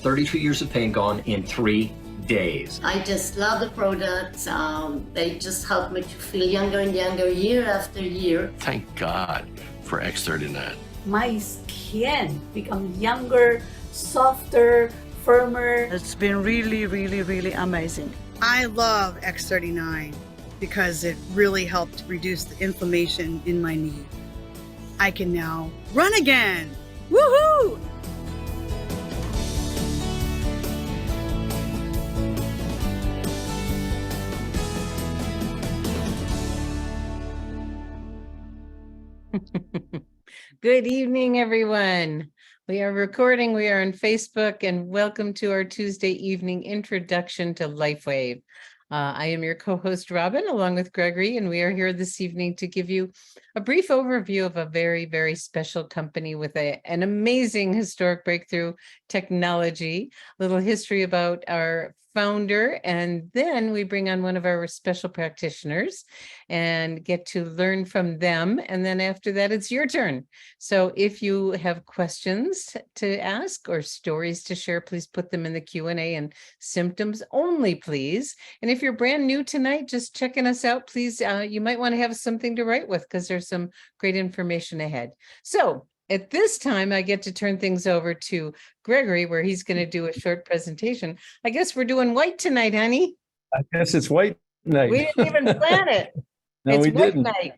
32 years of pain gone in 3 days. I just love the products. They just help me to feel younger and younger year after year. Thank God for X39. My skin become younger, softer, firmer. It's been really amazing. I love X39 because it really helped reduce the inflammation in my knee. I can now run again. Woohoo! Good evening, everyone. We are recording. We are on Facebook, and welcome to our Tuesday evening introduction to LifeWave. I am your co-host, Robin, along with Gregory, and we are here this evening to give you a brief overview of a very special company with an amazing historic breakthrough technology, a little history about our founder, and then we bring on one of our special practitioners and get to learn from them. And then after that, it's your turn. So if you have questions to ask or stories to share, please put them in the Q&A, and symptoms only, please. And if you're brand new tonight, just checking us out, please, you might want to have something to write with because there's some great information ahead. So at this time, I get to turn things over to Gregory, where he's going to do a short presentation. I guess we're doing white tonight, honey. I guess it's white night. We didn't even plan it. No, it's we white didn't. night.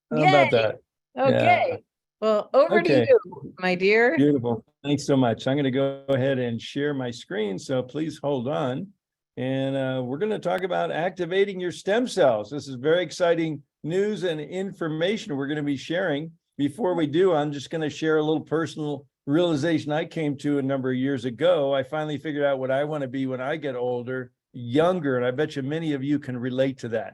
How about that? Okay. Yeah. Well, over to you, my dear. Beautiful. Thanks so much. I'm going to go ahead and share my screen, so please hold on. And we're going to talk about activating your stem cells. This is very exciting news and information we're going to be sharing. Before we do, I'm just going to share a little personal realization I came to a number of years ago. I finally figured out what I want to be when I get older, younger, and I bet you many of you can relate to that.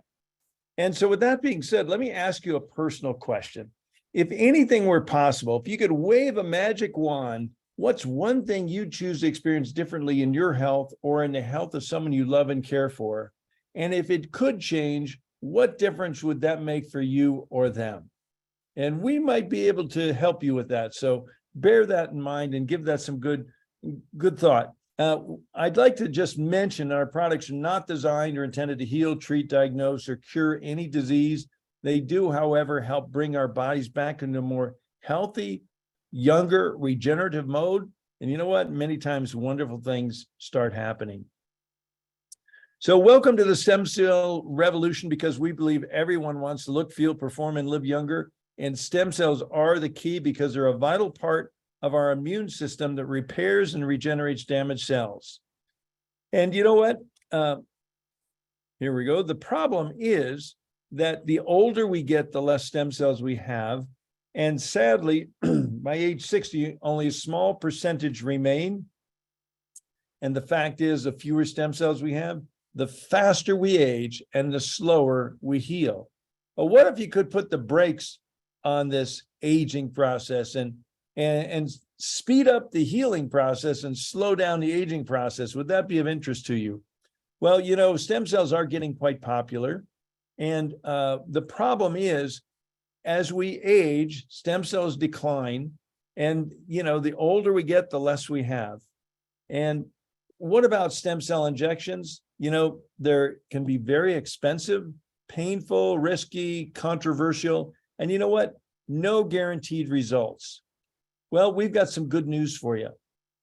And so with that being said, let me ask you a personal question. If anything were possible, if you could wave a magic wand, what's one thing you'd choose to experience differently in your health or in the health of someone you love and care for? And if it could change, what difference would that make for you or them? And we might be able to help you with that. So bear that in mind and give that some good thought. I'd like to just mention our products are not designed or intended to heal, treat, diagnose, or cure any disease. They do, however, help bring our bodies back into a more healthy, younger, regenerative mode. And you know what? Many times wonderful things start happening. So welcome to the stem cell revolution, because we believe everyone wants to look, feel, perform, and live younger. And stem cells are the key because they're a vital part of our immune system that repairs and regenerates damaged cells. And you know what? Here we go. The problem is that the older we get, the less stem cells we have. And sadly, by age 60, only a small percentage remain. And the fact is, the fewer stem cells we have, the faster we age and the slower we heal. But what if you could put the brakes on this aging process and speed up the healing process and slow down the aging process? Would that be of interest to you? Well, you know, stem cells are getting quite popular. And the problem is, as we age, stem cells decline. And, you know, the older we get, the less we have. And what about stem cell injections? You know, there can be very expensive, painful, risky, controversial. And you know what? No guaranteed results. Well, we've got some good news for you.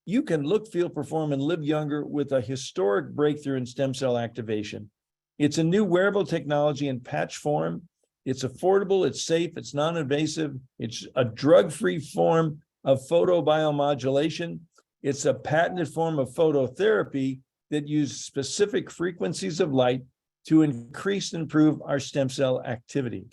You can look, feel, perform, and live younger with a historic breakthrough in stem cell activation. It's a new wearable technology in patch form. It's affordable, it's safe, it's non-invasive. It's a drug-free form of photobiomodulation. It's a patented form of phototherapy that uses specific frequencies of light to increase and improve our stem cell activity.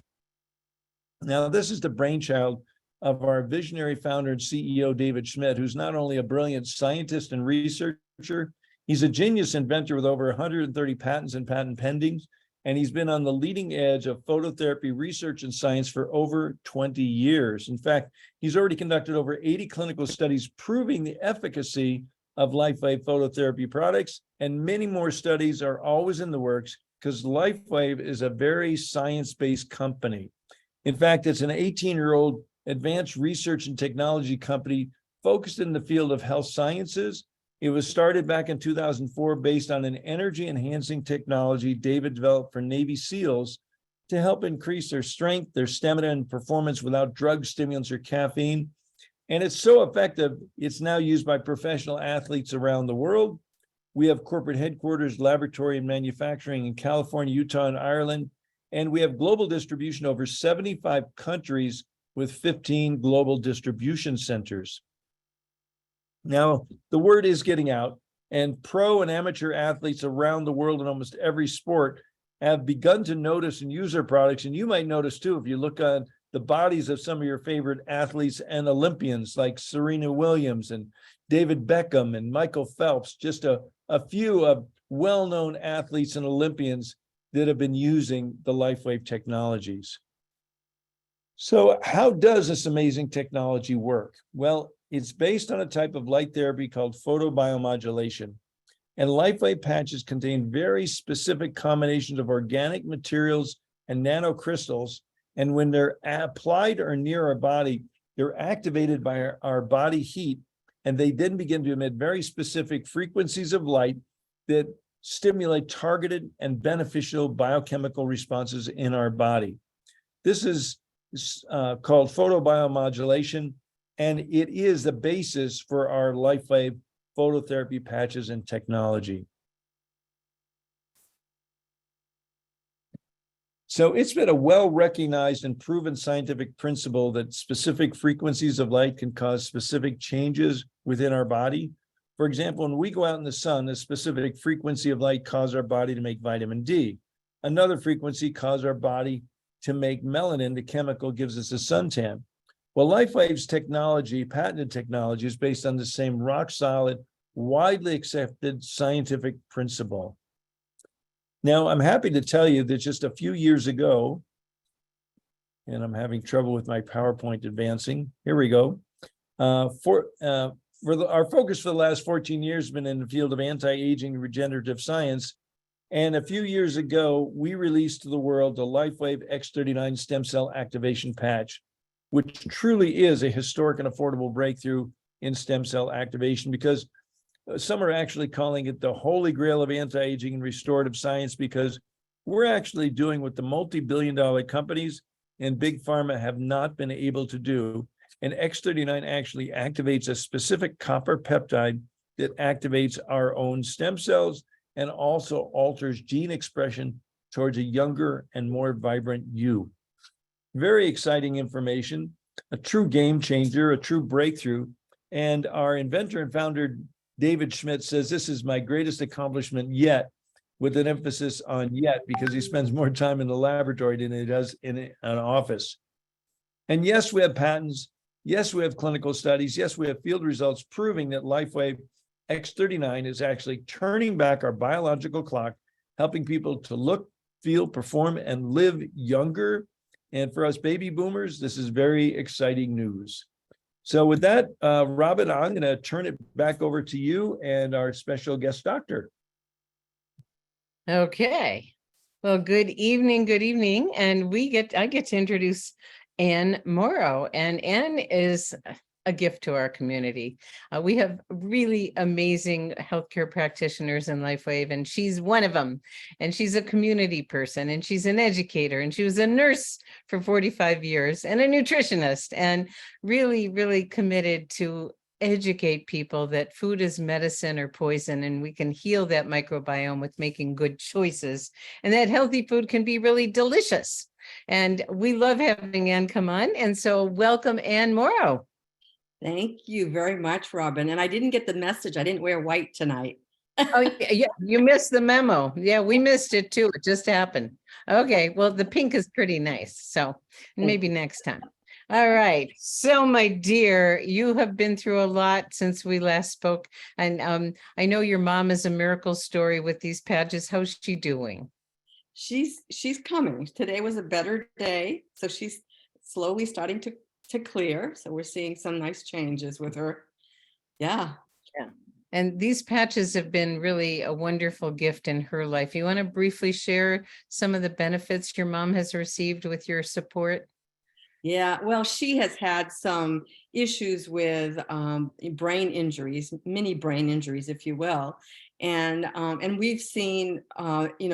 Now, this is the brainchild of our visionary founder and CEO, David Schmidt, who's not only a brilliant scientist and researcher, he's a genius inventor with over 130 patents and patent pendings, and he's been on the leading edge of phototherapy research and science for over 20 years. In fact, he's already conducted over 80 clinical studies proving the efficacy of LifeWave phototherapy products, and many more studies are always in the works because LifeWave is a very science-based company. In fact, it's an 18-year-old advanced research and technology company focused in the field of health sciences, It was started back in 2004 based on an energy enhancing technology David developed for Navy SEALs to help increase their strength, their stamina, and performance without drugs, stimulants, or caffeine. And it's so effective, it's now used by professional athletes around the world. We have corporate headquarters, laboratory, and manufacturing in California, Utah, and Ireland. And we have global distribution over 75 countries with 15 global distribution centers. Now, the word is getting out, and pro and amateur athletes around the world in almost every sport have begun to notice and use our products. And you might notice too, if you look on the bodies of some of your favorite athletes and Olympians like Serena Williams and David Beckham and Michael Phelps, just a few of well-known athletes and Olympians that have been using the LifeWave technologies. So how does this amazing technology work? Well, it's based on a type of light therapy called photobiomodulation. And LifeWave patches contain very specific combinations of organic materials and nanocrystals. And when they're applied or near our body, they're activated by our body heat. And they then begin to emit very specific frequencies of light that stimulate targeted and beneficial biochemical responses in our body. This is called photobiomodulation, and it is the basis for our LifeWave phototherapy patches and technology. So it's been a well-recognized and proven scientific principle that specific frequencies of light can cause specific changes within our body. For example, when we go out in the sun, a specific frequency of light causes our body to make vitamin D. Another frequency causes our body to make melanin, the chemical gives us a suntan. Well, LifeWave's technology, patented technology, is based on the same rock-solid, widely accepted scientific principle. Now, I'm happy to tell you that just a few years ago, and I'm having trouble with my PowerPoint advancing. Here we go. Our focus for the last 14 years has been in the field of anti-aging and regenerative science. And a few years ago, we released to the world the LifeWave X39 stem cell activation patch, which truly is a historic and affordable breakthrough in stem cell activation, because some are actually calling it the holy grail of anti-aging and restorative science, because we're actually doing what the multi-billion-dollar companies and big pharma have not been able to do. And X39 actually activates a specific copper peptide that activates our own stem cells and also alters gene expression towards a younger and more vibrant you. Very exciting information, a true game changer, a true breakthrough. And our inventor and founder, David Schmidt, says this is my greatest accomplishment yet, with an emphasis on yet, because he spends more time in the laboratory than he does in an office. And yes, we have patents. Yes, we have clinical studies. Yes, we have field results proving that LifeWave X39 is actually turning back our biological clock, helping people to look, feel, perform, and live younger. And for us baby boomers, this is very exciting news. So with that, Robin, I'm going to turn it back over to you and our special guest doctor. Okay. Well, good evening. And I get to introduce Ann Moreau. And Ann is a gift to our community. We have really amazing healthcare practitioners in LifeWave, and she's one of them. And she's a community person, and she's an educator, and she was a nurse for 45 years and a nutritionist, and really, really committed to educate people that food is medicine or poison, and we can heal that microbiome with making good choices, and that healthy food can be really delicious. And we love having Ann come on. And so welcome, Ann Moreau. Thank you very much, Robin. And I didn't get the message. I didn't wear white tonight. Oh, yeah, you missed the memo. Yeah, we missed it too. It just happened. Okay, well, the pink is pretty nice. So maybe next time. All right. So, my dear, you have been through a lot since we last spoke. And I know your mom is a miracle story with these patches. How's she doing? She's coming. Today was a better day. So she's slowly starting to clear. So we're seeing some nice changes with her. Yeah. And these patches have been really a wonderful gift in her life. You want to briefly share some of the benefits your mom has received with your support? Yeah, well, she has had some issues with brain injuries, mini brain injuries, if you will. And we've seen,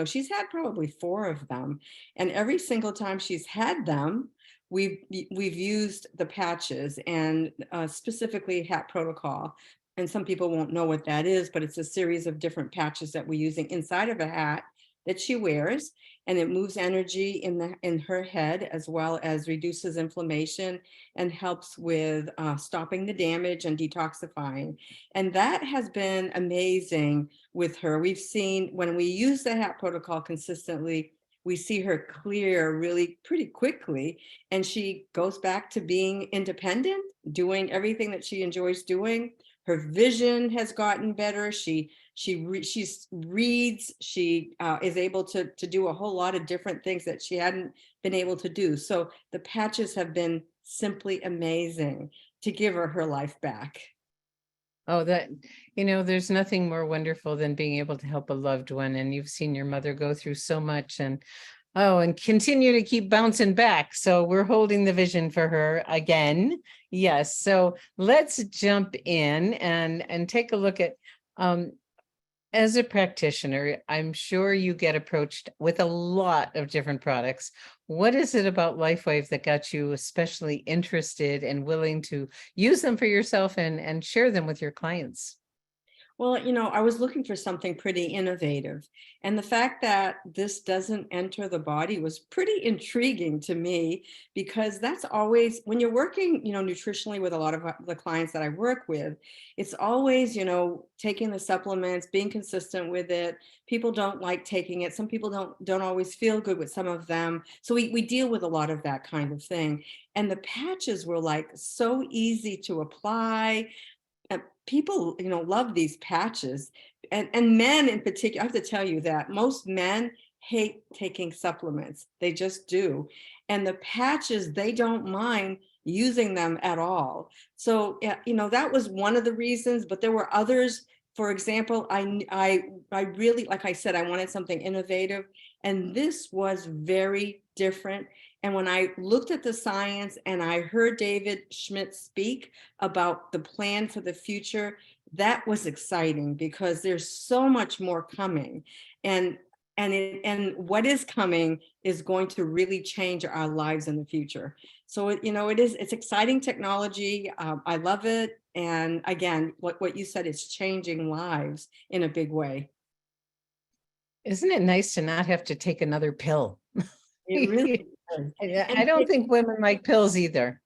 she's had probably 4 of them. And every single time she's had them, we've used the patches and specifically HAP protocol. And some people won't know what that is, but it's a series of different patches that we're using inside of a hat that she wears, and it moves energy in her head, as well as reduces inflammation and helps with stopping the damage and detoxifying. And that has been amazing with her. We've seen when we use the HAP protocol consistently, we see her clear really pretty quickly, and she goes back to being independent, doing everything that she enjoys doing. Her vision has gotten better. She reads, she is able to do a whole lot of different things that she hadn't been able to do. So the patches have been simply amazing to give her life back. Oh, there's nothing more wonderful than being able to help a loved one. And you've seen your mother go through so much and continue to keep bouncing back. So we're holding the vision for her again. Yes. So let's jump in and take a look at, as a practitioner, I'm sure you get approached with a lot of different products. What is it about LifeWave that got you especially interested and willing to use them for yourself and share them with your clients? Well, I was looking for something pretty innovative. And the fact that this doesn't enter the body was pretty intriguing to me, because that's always, when you're working, nutritionally with a lot of the clients that I work with, it's always, taking the supplements, being consistent with it. People don't like taking it. Some people don't always feel good with some of them. So we deal with a lot of that kind of thing. And the patches were like so easy to apply. People, love these patches, and men in particular. I have to tell you that most men hate taking supplements. They just do. And the patches, they don't mind using them at all. So, that was one of the reasons, but there were others. For example, I really, like I said, I wanted something innovative, and this was very different. And when I looked at the science and I heard David Schmidt speak about the plan for the future, that was exciting, because there's so much more coming. And what is coming is going to really change our lives in the future. So it's exciting technology. I love it. And again, what you said, is changing lives in a big way. Isn't it nice to not have to take another pill? It really is. I don't think women like pills either.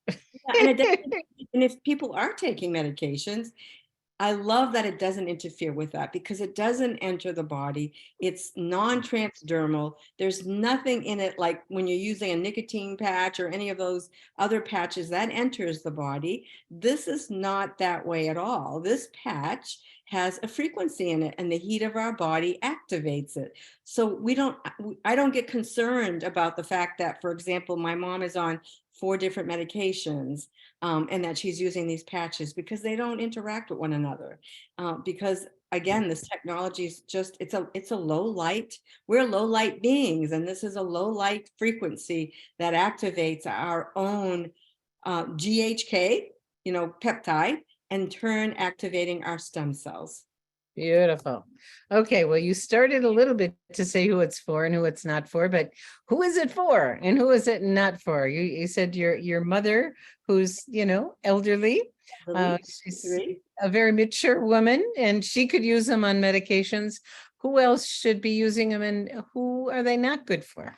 And if people are taking medications, I love that it doesn't interfere with that, because it doesn't enter the body. It's non-transdermal. There's nothing in it like when you're using a nicotine patch or any of those other patches that enters the body. This is not that way at all. This patch has a frequency in it, and the heat of our body activates it. So I don't get concerned about the fact that, for example, my mom is on 4 different medications, and that she's using these patches, because they don't interact with one another. Because again, this technology is just, it's a low light. We're low light beings, and this is a low light frequency that activates our own GHK, peptide, and turn activating our stem cells. Beautiful. Okay, well, you started a little bit to say who it's for and who it's not for, but who is it for and who is it not for? You said your mother, who's elderly. She's a very mature woman, and she could use them on medications. Who else should be using them, and who are they not good for?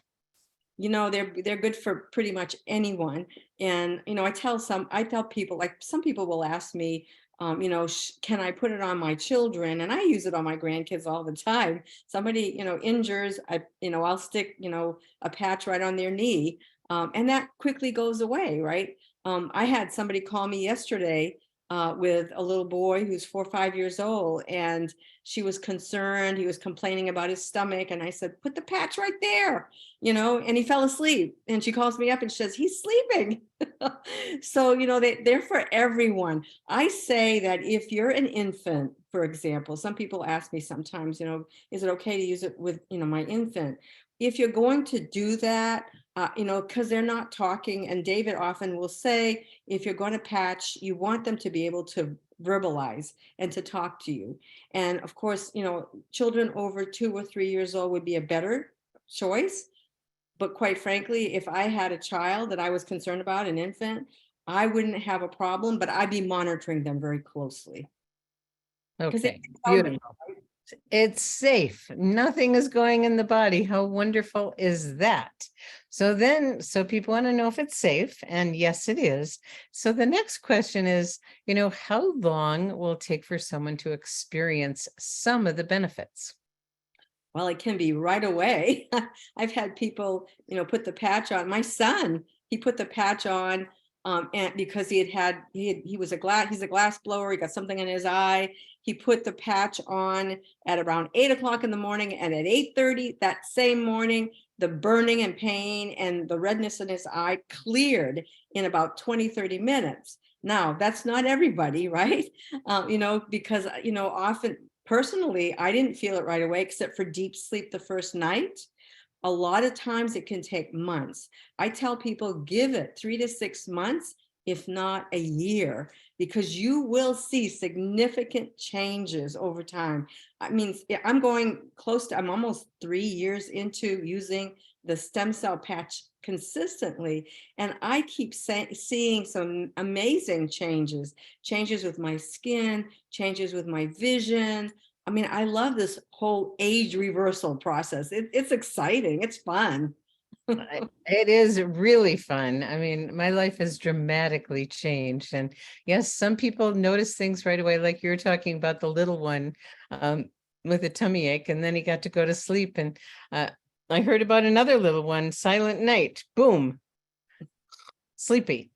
They're good for pretty much anyone. And I tell people, like, some people will ask me, can I put it on my children? And I use it on my grandkids all the time. Somebody, injures, I'll stick, a patch right on their knee, and that quickly goes away, right? I had somebody call me yesterday with a little boy who's 4 or 5 years old, and she was concerned. He was complaining about his stomach, and I said, put the patch right there, and he fell asleep. And she calls me up and says, he's sleeping. So, they're for everyone. I say that if you're an infant, for example, some people ask me sometimes, is it okay to use it with, my infant? If you're going to do that, because they're not talking. And David often will say, if you're going to patch, you want them to be able to verbalize and to talk to you. And of course, children over 2 or 3 years old would be a better choice. But quite frankly, if I had a child that I was concerned about, an infant, I wouldn't have a problem, but I'd be monitoring them very closely. Okay, beautiful. It's safe. Nothing is going in the body. How wonderful is that? So people want to know if it's safe, and yes, it is. So the next question is, how long will it take for someone to experience some of the benefits? Well, it can be right away. I've had people, put the patch on. My son, he put the patch on, and because he's a glass blower. He got something in his eye. He put the patch on at around 8 o'clock in the morning, and at 8:30 that same morning, the burning and pain and the redness in his eye cleared in about 20-30 minutes. Now, that's not everybody, right? Because, often personally, I didn't feel it right away, except for deep sleep the first night. A lot of times it can take months. I tell people, give it 3 to 6 months, if not a year, because you will see significant changes over time. I mean, I'm almost 3 years into using the stem cell patch consistently, and I keep seeing some amazing changes with my skin, changes with my vision. I mean, I love this whole age reversal process. It's exciting. It's fun. It is really fun. I mean, my life has dramatically changed. And yes, some people notice things right away, like you were talking about the little one with a tummy ache, and then he got to go to sleep. And I heard about another little one, silent night, boom, sleepy.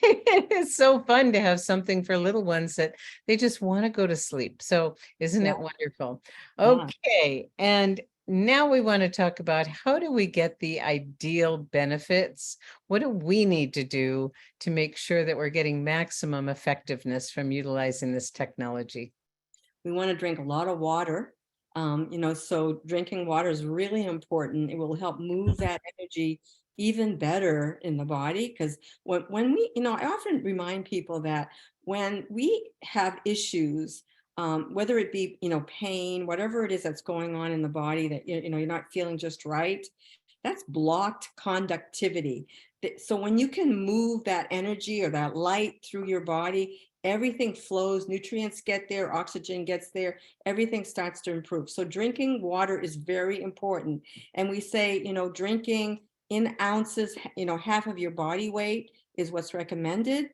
It's so fun to have something for little ones that they just want to go to sleep. So isn't it wonderful? Okay. And now we want to talk about, how do we get the ideal benefits? What do we need to do to make sure that we're getting maximum effectiveness from utilizing this technology? We want to drink a lot of water. So drinking water is really important. It will help move that energy even better in the body. Because when we, I often remind people that when we have issues, whether it be, pain, whatever it is that's going on in the body that, you're not feeling just right, that's blocked conductivity. So when you can move that energy or that light through your body, everything flows, nutrients get there, oxygen gets there, everything starts to improve. So drinking water is very important. And we say, drinking in ounces, half of your body weight is what's recommended.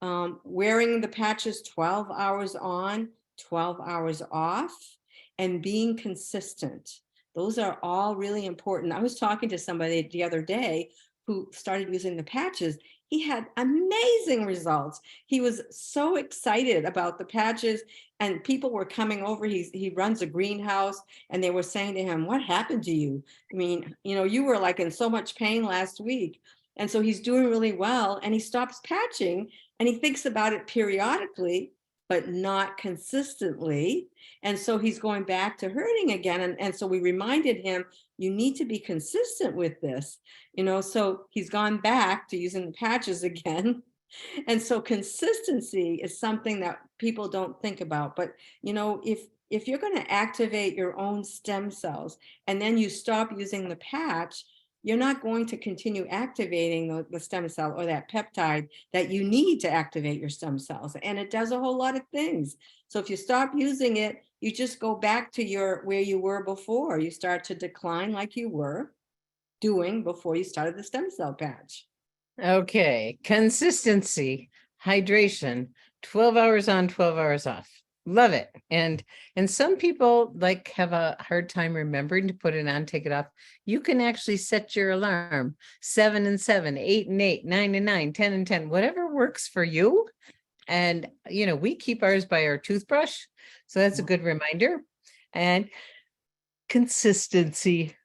Wearing the patches 12 hours on, 12 hours off, and being consistent. Those are all really important. I was talking to somebody the other day who started using the patches. He had amazing results. He was so excited about the patches, and people were coming over. He runs a greenhouse, and they were saying to him, "What happened to you? I mean, you were like in so much pain last week." And so he's doing really well, and he stops patching, and he thinks about it periodically, but not consistently. And so he's going back to hurting again. And so we reminded him, you need to be consistent with this, so he's gone back to using the patches again. And so consistency is something that people don't think about. But, if you're going to activate your own stem cells and then you stop using the patch, you're not going to continue activating the stem cell or that peptide that you need to activate your stem cells. And it does a whole lot of things. So if you stop using it, you just go back to where you were before. You start to decline like you were doing before you started the stem cell patch. Okay. Consistency, hydration, 12 hours on, 12 hours off. Love it. And some people have a hard time remembering to put it on, take it off. You can actually set your alarm 7 and 7, 8 and 8, 9 and 9, 10 and 10, whatever works for you. And, we keep ours by our toothbrush. So that's a good reminder. And consistency.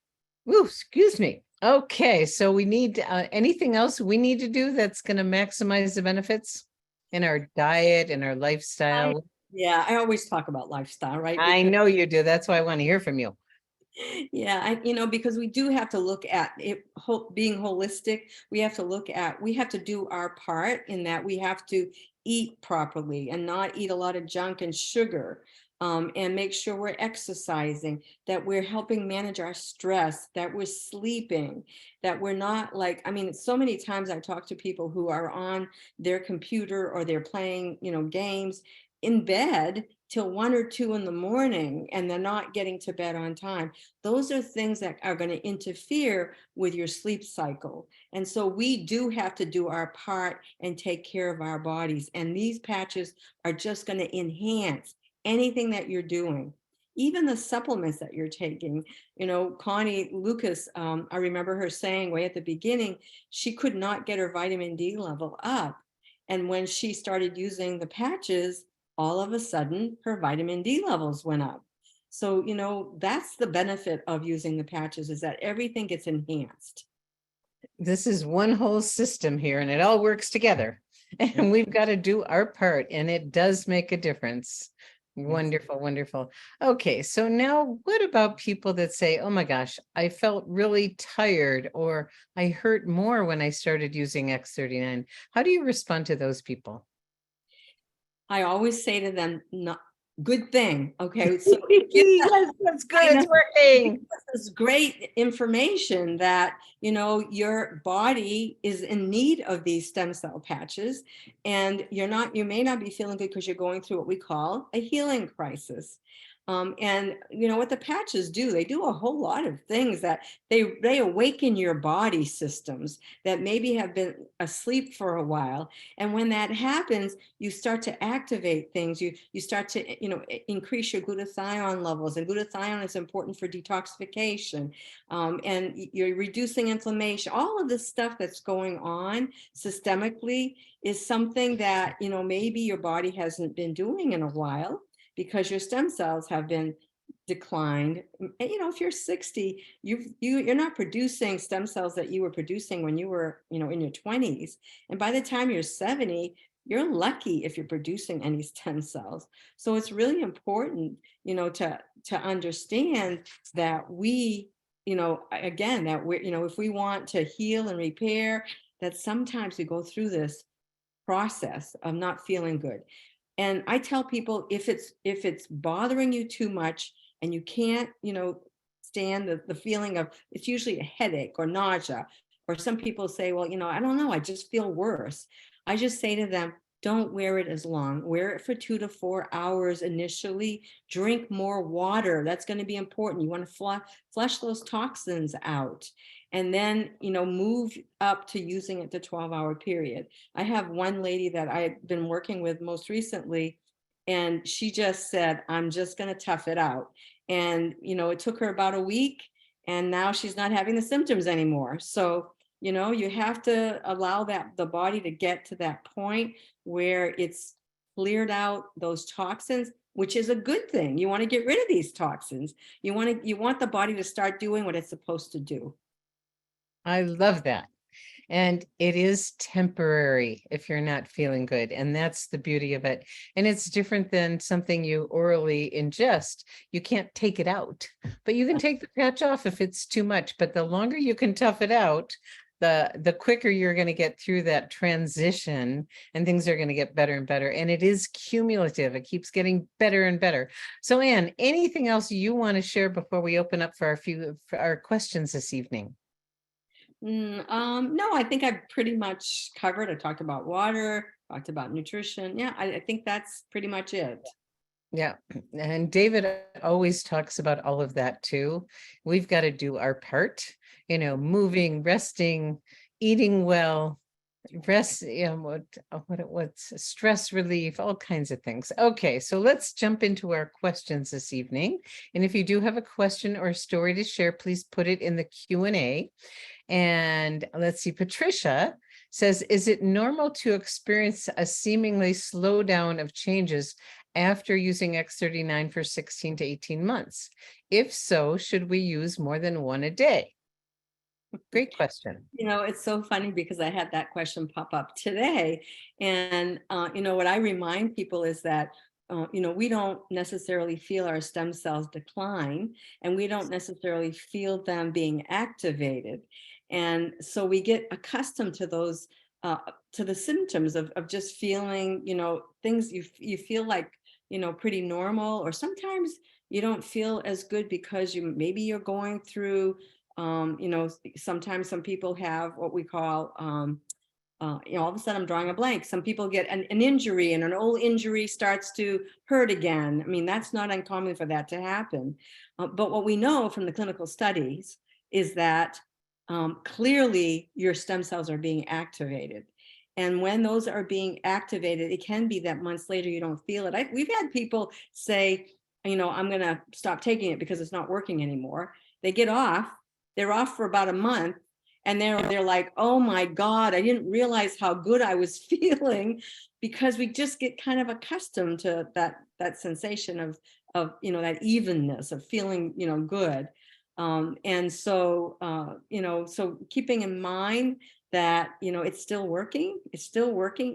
Ooh, excuse me. Okay. So we need anything else we need to do that's going to maximize the benefits in our diet and our lifestyle? Yeah, I always talk about lifestyle, right? I know you do. That's why I want to hear from you. Yeah, because we do have to look at it, being holistic. We have to do our part in that we have to eat properly and not eat a lot of junk and sugar, and make sure we're exercising, that we're helping manage our stress, that we're sleeping, that we're not like, so many times I talk to people who are on their computer or they're playing, games in bed till 1 or 2 in the morning, and they're not getting to bed on time. Those are things that are going to interfere with your sleep cycle. And so we do have to do our part and take care of our bodies. And these patches are just going to enhance anything that you're doing. Even the supplements that you're taking, Connie Lucas, I remember her saying way at the beginning, she could not get her vitamin D level up. And when she started using the patches, all of a sudden her vitamin D levels went up. So, that's the benefit of using the patches, is that everything gets enhanced. This is one whole system here, and it all works together. And we've got to do our part, and it does make a difference. Wonderful, wonderful. Okay, so now what about people that say, oh my gosh, I felt really tired, or I hurt more when I started using X39? How do you respond to those people? I always say to them, not good thing. Okay. So yes, that's good. It's working. This is great information that, your body is in need of these stem cell patches, and you may not be feeling good because you're going through what we call a healing crisis. And what the patches do, they do a whole lot of things that they awaken your body systems that maybe have been asleep for a while. And when that happens, you start to activate things. You start to increase your glutathione levels, and glutathione is important for detoxification. And you're reducing inflammation. All of this stuff that's going on systemically is something that maybe your body hasn't been doing in a while, because your stem cells have been declined. If you're 60, you're not producing stem cells that you were producing when you were, in your 20s. And by the time you're 70, you're lucky if you're producing any stem cells. So it's really important, to understand that we, again, that we're, if we want to heal and repair, that sometimes we go through this process of not feeling good. And I tell people, if it's bothering you too much and you can't, stand the feeling of, it's usually a headache or nausea, or some people say, well, I don't know, I just feel worse. I just say to them, don't wear it as long. Wear it for 2 to 4 hours initially. Drink more water. That's going to be important. You want to flush those toxins out. And then, move up to using it the 12-hour period. I have one lady that I've been working with most recently, and she just said, I'm just going to tough it out. And, it took her about a week, and now she's not having the symptoms anymore. So, you have to allow the body to get to that point where it's cleared out those toxins, which is a good thing. You want to get rid of these toxins. You want the body to start doing what it's supposed to do. I love that. And it is temporary if you're not feeling good. And that's the beauty of it. And it's different than something you orally ingest. You can't take it out, but you can take the patch off if it's too much. But the longer you can tough it out, the quicker you're going to get through that transition, and things are going to get better and better. And it is cumulative. It keeps getting better and better. So Anne, anything else you want to share before we open up for our questions this evening? No, I think I've pretty much covered. I talked about water, talked about nutrition. Yeah, I think that's pretty much it. Yeah. And David always talks about all of that too. We've got to do our part, moving, resting, eating well, rest, what's stress relief, all kinds of things. Okay, so let's jump into our questions this evening. And if you do have a question or a story to share, please put it in the Q&A. And let's see, Patricia says, is it normal to experience a seemingly slowdown of changes after using X39 for 16 to 18 months? If so, should we use more than one a day? Great question. It's so funny because I had that question pop up today. And, what I remind people is that we don't necessarily feel our stem cells decline, and we don't necessarily feel them being activated. And so we get accustomed to those, to the symptoms of just feeling, things you feel like, pretty normal, or sometimes you don't feel as good because maybe you're going through, sometimes some people have what we call, all of a sudden I'm drawing a blank. Some people get an injury, and an old injury starts to hurt again. I mean, that's not uncommon for that to happen. But what we know from the clinical studies is that clearly your stem cells are being activated. And when those are being activated, it can be that months later you don't feel it. We've had people say, I'm going to stop taking it because it's not working anymore. They get off, they're off for about a month, and they're like, oh my God, I didn't realize how good I was feeling, because we just get kind of accustomed to that sensation of that evenness of feeling, good. And so, so keeping in mind that, it's still working,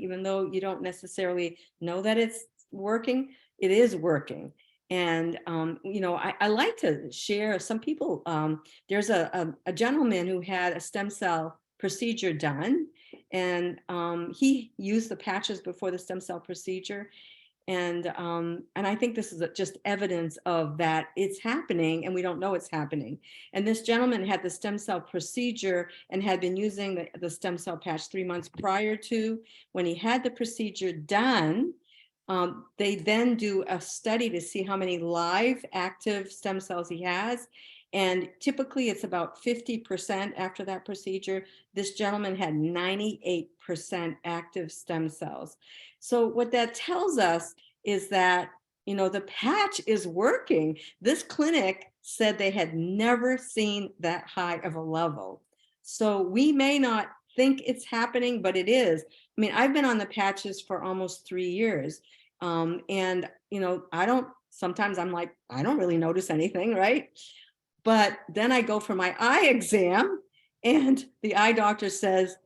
even though you don't necessarily know that it's working, it is working. And, I like to share some people. There's a gentleman who had a stem cell procedure done, and he used the patches before the stem cell procedure. And I think this is just evidence of that it's happening, and we don't know it's happening. And this gentleman had the stem cell procedure and had been using the stem cell patch 3 months prior to. When he had the procedure done, they then do a study to see how many live active stem cells he has. And typically it's about 50% after that procedure. This gentleman had 98% active stem cells. So what that tells us is that, the patch is working. This clinic said they had never seen that high of a level. So we may not think it's happening, but it is. I mean, I've been on the patches for almost 3 years. And, sometimes I'm like, I don't really notice anything, right? But then I go for my eye exam, and the eye doctor says,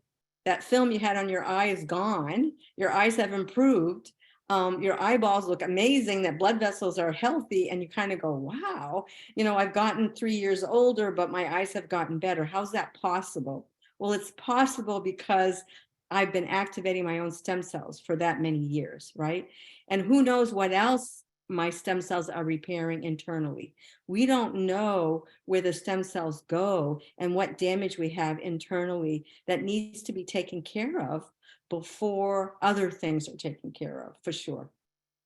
that film you had on your eye is gone. Your eyes have improved. Your eyeballs look amazing. That blood vessels are healthy. And you kind of go, wow, I've gotten 3 years older, but my eyes have gotten better. How's that possible? Well, it's possible because I've been activating my own stem cells for that many years, right? And who knows what else my stem cells are repairing internally. We don't know where the stem cells go and what damage we have internally that needs to be taken care of before other things are taken care of, for sure.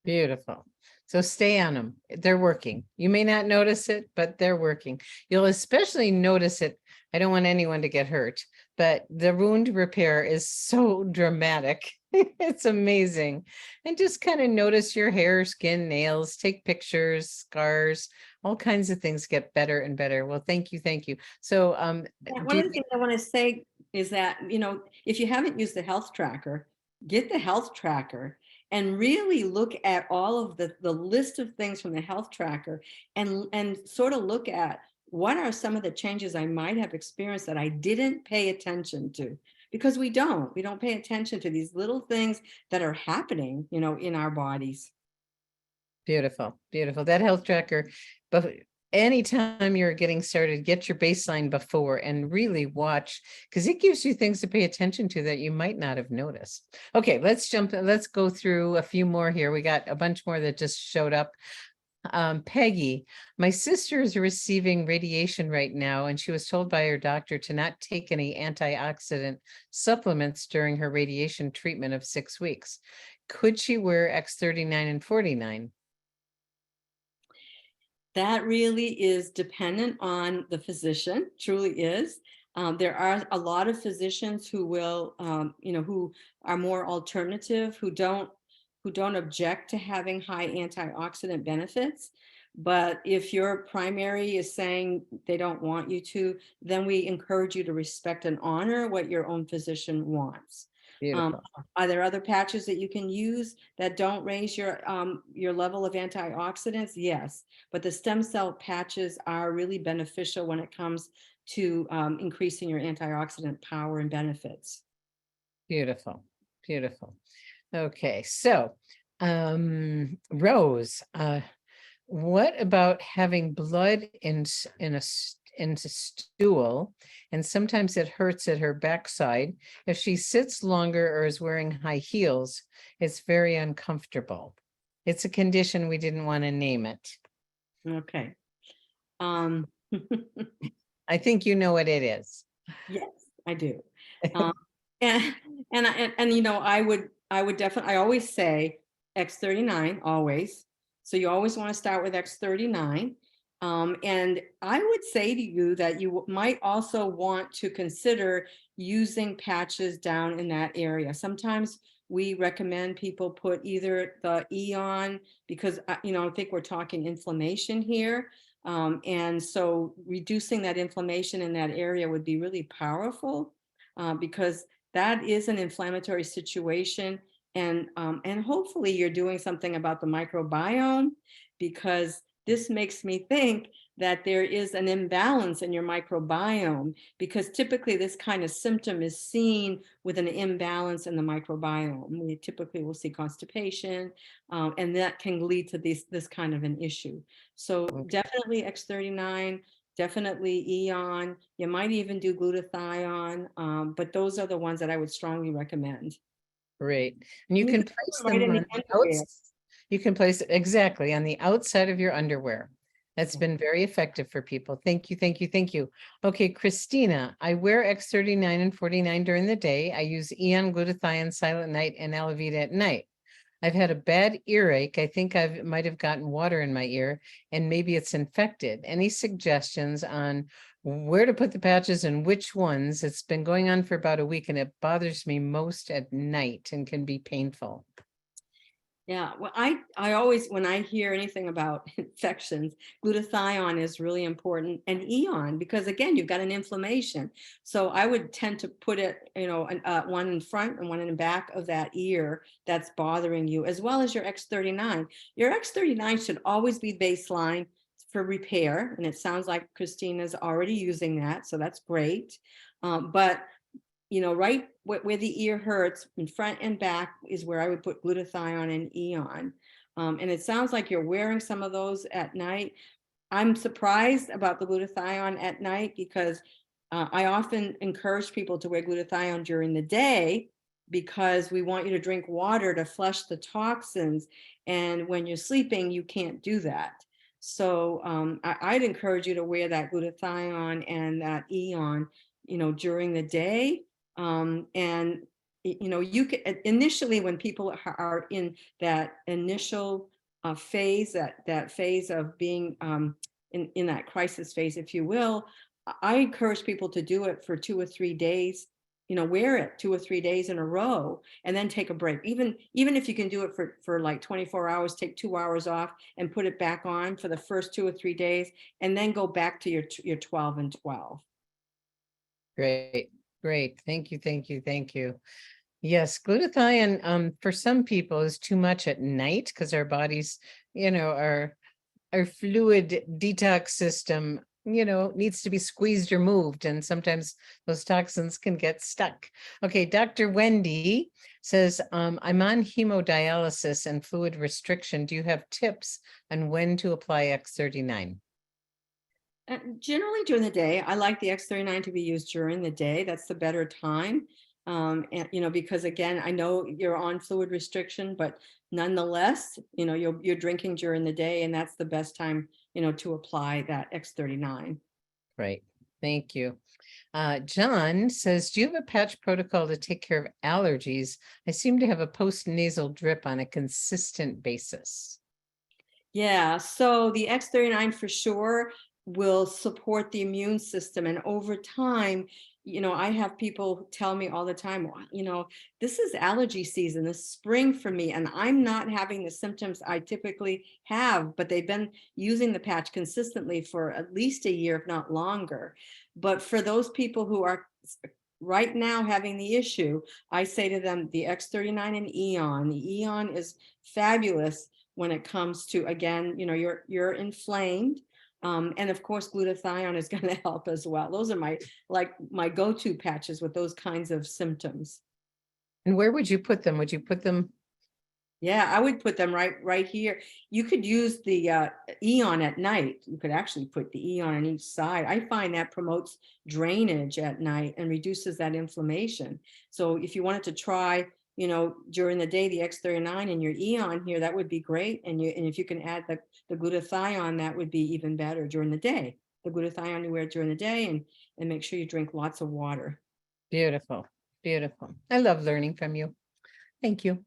Beautiful. So stay on them. They're working. You may not notice it, but they're working. You'll especially notice it. I don't want anyone to get hurt, but the wound repair is so dramatic. It's amazing. And just kind of notice your hair, skin, nails, take pictures, scars, all kinds of things get better and better. Well, thank you. Thank you. So one of the things I want to say is that, if you haven't used the health tracker, get the health tracker and really look at all of the list of things from the health tracker, and sort of look at what are some of the changes I might have experienced that I didn't pay attention to, because we don't pay attention to these little things that are happening, in our bodies. Beautiful, beautiful. That health tracker, but anytime you're getting started, get your baseline before and really watch, because it gives you things to pay attention to that you might not have noticed. Okay, let's go through a few more here. We got a bunch more that just showed up. Peggy, my sister is receiving radiation right now, and she was told by her doctor to not take any antioxidant supplements during her radiation treatment of 6 weeks. Could she wear X39 and 49? That really is dependent on the physician, truly is. There are a lot of physicians who will, who are more alternative, who don't object to having high antioxidant benefits. But if your primary is saying they don't want you to, then we encourage you to respect and honor what your own physician wants. Are there other patches that you can use that don't raise your level of antioxidants? Yes, but the stem cell patches are really beneficial when it comes to increasing your antioxidant power and benefits. Beautiful, beautiful. Okay, so Rose, what about having blood in stool, and sometimes it hurts at her backside. If she sits longer or is wearing high heels, it's very uncomfortable. It's a condition, we didn't want to name it. Okay. I think you know what it is. Yes, I do. And I would definitely, I always say X39 always. So you always want to start with X39. And I would say to you that you might also want to consider using patches down in that area. Sometimes we recommend people put either the Eon, because I think we're talking inflammation here. And so reducing that inflammation in that area would be really powerful, because that is an inflammatory situation. And hopefully you're doing something about the microbiome, because this makes me think that there is an imbalance in your microbiome, because typically this kind of symptom is seen with an imbalance in the microbiome. We typically will see constipation, and that can lead to this kind of an issue. So definitely X39, definitely Eon. You might even do glutathione, but those are the ones that I would strongly recommend. Great. And you can place them right in the on underwear. you can place it exactly on the outside of your underwear. That's been very effective for people. Thank you, thank you, thank you. Okay, Christina, I wear X39 and 49 during the day. I use Eon, glutathione, Silent Night, and Alavita at night. I've had a bad earache. I think I might have gotten water in my ear, and maybe it's infected. Any suggestions on where to put the patches and which ones? It's been going on for about a week, and it bothers me most at night and can be painful. Yeah, well, I always, when I hear anything about infections, glutathione is really important, and Eon, because again, you've got an inflammation. So I would tend to put it, one in front and one in the back of that ear that's bothering you, as well as your X39. Your X39 should always be baseline for repair, and it sounds like Christina's already using that, so that's great. But right where the ear hurts, in front and back, is where I would put glutathione and Eon. And it sounds like you're wearing some of those at night. I'm surprised about the glutathione at night, because I often encourage people to wear glutathione during the day, because we want you to drink water to flush the toxins. And when you're sleeping, you can't do that. So I'd encourage you to wear that glutathione and that Eon, during the day. And you can initially, when people are in that initial phase, that phase of being in that crisis phase, if you will, I encourage people to do it for 2 or 3 days. Wear it 2 or 3 days in a row, and then take a break. Even if you can do it for like 24 hours, take 2 hours off and put it back on for the first 2 or 3 days, and then go back to your 12 and 12. Great. Great. Thank you. Thank you. Thank you. Yes, glutathione for some people is too much at night, because our bodies, our fluid detox system, needs to be squeezed or moved. And sometimes those toxins can get stuck. Okay, Dr. Wendy says, I'm on hemodialysis and fluid restriction. Do you have tips on when to apply X39? Generally during the day. I like the X39 to be used during the day. That's the better time. And because again, I know you're on fluid restriction, but nonetheless, you're drinking during the day, and that's the best time, to apply that X39. Right. Thank you. John says, do you have a patch protocol to take care of allergies? I seem to have a post-nasal drip on a consistent basis. Yeah, so the X39 for sure will support the immune system. And over time, I have people tell me all the time, this is allergy season, this spring for me, and I'm not having the symptoms I typically have, but they've been using the patch consistently for at least a year, if not longer. But for those people who are right now having the issue, I say to them, the X39 and Eon. The Eon is fabulous when it comes to, again, you're inflamed. And of course, glutathione is going to help as well. Those are my go-to patches with those kinds of symptoms. And where would you put them? Would you put them Yeah, I would put them right here. You could use the Eon at night. You could actually put the Eon on each side. I find that promotes drainage at night and reduces that inflammation. So if you wanted to try, you know, during the day, the X39 and your Eon here, that would be great. And if you can add the glutathione, that would be even better during the day. The glutathione you wear during the day, and make sure you drink lots of water. Beautiful, beautiful. I love learning from you. Thank you.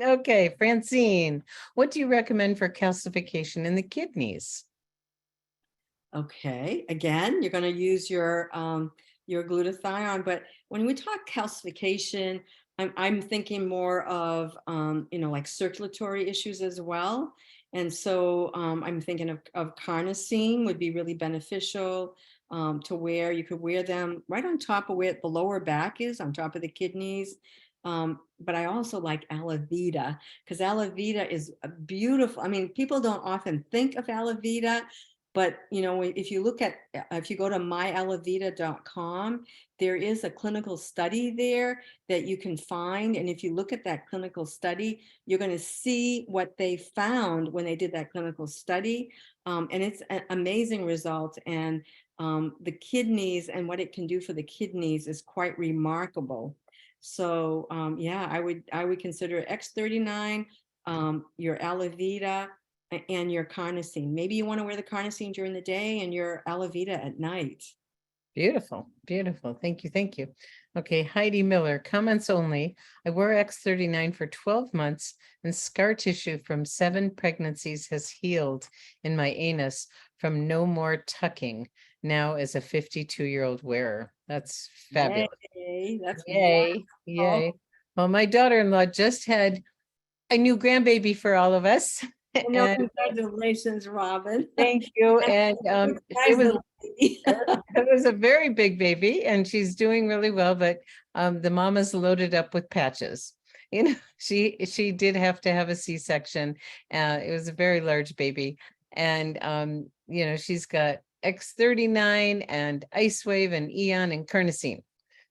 Okay, Francine, what do you recommend for calcification in the kidneys? Okay, again, you're going to use your glutathione, but when we talk calcification, I'm thinking more of you know, like circulatory issues as well. And so I'm thinking of carnosine would be really beneficial to wear. You could wear them right on top of where the lower back is, on top of the kidneys. But I also like aloe vera, because aloe vera is a beautiful. I mean, people don't often think of aloe vera, but you know, if you look at, if you go to myaloevera.com, there is a clinical study there that you can find. And if you look at that clinical study, you're going to see what they found when they did that clinical study. And it's an amazing result. And the kidneys and what it can do for the kidneys is quite remarkable. So yeah, I would consider X39, your aloe vera, and your carnosine. Maybe you want to wear the carnosine during the day and your aloe vera at night. Beautiful, beautiful. Thank you, thank you. Okay, Heidi Miller, comments only. I wore X39 for 12 months and scar tissue from 7 pregnancies has healed in my anus from no more tucking now as a 52-year-old wearer. That's fabulous. Yay, that's Yay, yay. Well, my daughter-in-law just had a new grandbaby for all of us. no, And congratulations, Robin. thank you. And it It was a very big baby, and she's doing really well. But the mama's loaded up with patches. You know, she did have to have a C-section. It was a very large baby, and you know, she's got X39 and Ice Wave and Eon and Carnosine.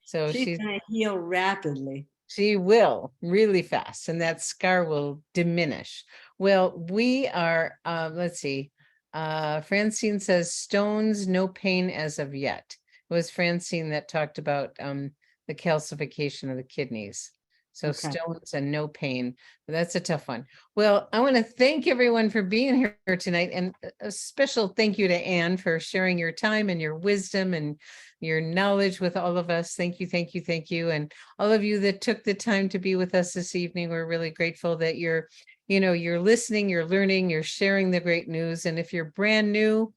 So she's going to heal rapidly. She will really fast, and that scar will diminish. Well, we are, let's see. Francine says stones, no pain as of yet. It was Francine that talked about the calcification of the kidneys. So Okay. stones and no pain. But that's a tough one. Well, I want to thank everyone for being here tonight, and a special thank you to Anne for sharing your time and your wisdom and your knowledge with all of us. Thank you, thank you, thank you. And all of you that took the time to be with us this evening, we're really grateful that you're, you know, you're listening, you're learning, you're sharing the great news. And if you're brand new,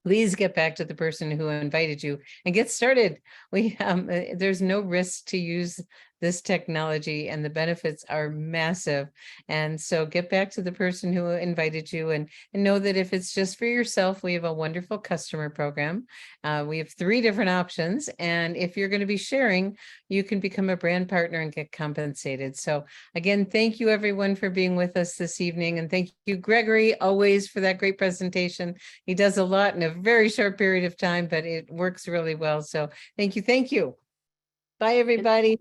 please get back to the person who invited you and get started. There's no risk to use this technology, and the benefits are massive. And so get back to the person who invited you, and know that if it's just for yourself, we have a wonderful customer program. We have 3 different options. And if you're going to be sharing, you can become a brand partner and get compensated. So again, thank you everyone for being with us this evening. And thank you, Gregory, always for that great presentation. He does a lot in a very short period of time, but it works really well. So thank you. Thank you. Bye, everybody.